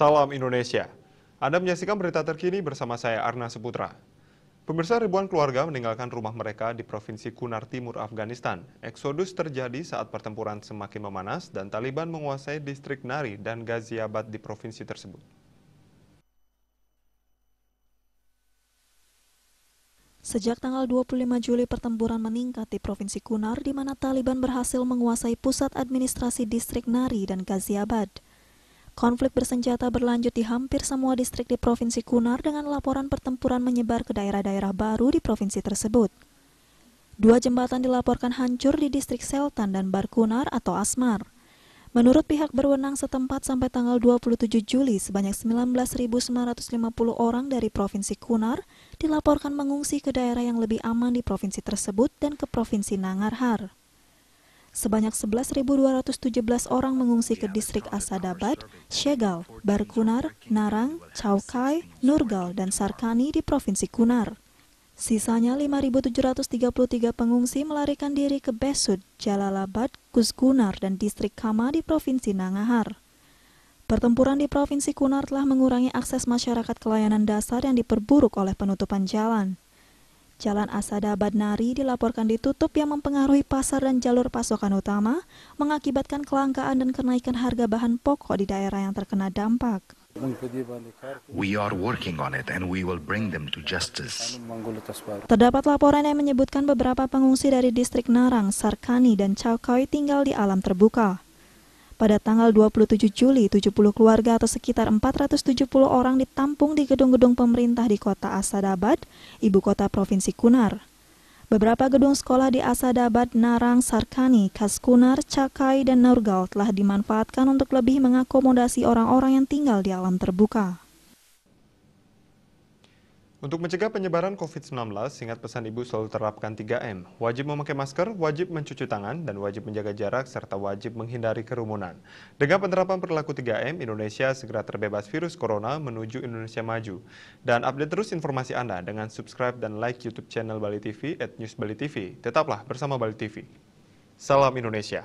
Salam Indonesia. Anda menyaksikan berita terkini bersama saya Arna Seputra. Pemirsa, ribuan keluarga meninggalkan rumah mereka di Provinsi Kunar Timur Afghanistan. Eksodus terjadi saat pertempuran semakin memanas dan Taliban menguasai distrik Nari dan Ghaziabad di provinsi tersebut. Sejak tanggal 25 Juli pertempuran meningkat di Provinsi Kunar di mana Taliban berhasil menguasai pusat administrasi distrik Nari dan Ghaziabad. Konflik bersenjata berlanjut di hampir semua distrik di Provinsi Kunar dengan laporan pertempuran menyebar ke daerah-daerah baru di provinsi tersebut. 2 jembatan dilaporkan hancur di distrik Seltan dan Barkunar atau Asmar. Menurut pihak berwenang setempat sampai tanggal 27 Juli, sebanyak 19.950 orang dari Provinsi Kunar dilaporkan mengungsi ke daerah yang lebih aman di provinsi tersebut dan ke Provinsi Nangarhar. Sebanyak 11.217 orang mengungsi ke distrik Asadabad, Shegal, Barkunar, Narang, Chaukai, Nurgal, dan Sarkani di Provinsi Kunar. Sisanya 5.733 pengungsi melarikan diri ke Besud, Jalalabad, Kuzgunar, dan distrik Kama di Provinsi Nangarhar. Pertempuran di Provinsi Kunar telah mengurangi akses masyarakat ke layanan dasar yang diperburuk oleh penutupan jalan. Jalan Asadabad Nari dilaporkan ditutup yang mempengaruhi pasar dan jalur pasokan utama, mengakibatkan kelangkaan dan kenaikan harga bahan pokok di daerah yang terkena dampak. We are working on it and we will bring them to justice. Terdapat laporan yang menyebutkan beberapa pengungsi dari distrik Narang, Sarkani, dan Chaukai tinggal di alam terbuka. Pada tanggal 27 Juli, 70 keluarga atau sekitar 470 orang ditampung di gedung-gedung pemerintah di kota Asadabad, ibu kota Provinsi Kunar. Beberapa gedung sekolah di Asadabad, Narang, Sarkani, Kaskunar, Chakai, dan Nurgal telah dimanfaatkan untuk lebih mengakomodasi orang-orang yang tinggal di alam terbuka. Untuk mencegah penyebaran COVID-19, ingat pesan ibu selalu terapkan 3M. Wajib memakai masker, wajib mencuci tangan, dan wajib menjaga jarak, serta wajib menghindari kerumunan. Dengan penerapan perilaku 3M, Indonesia segera terbebas virus corona menuju Indonesia maju. Dan update terus informasi Anda dengan subscribe dan like YouTube channel Bali TV @newsbalitv. Tetaplah bersama Bali TV. Salam Indonesia.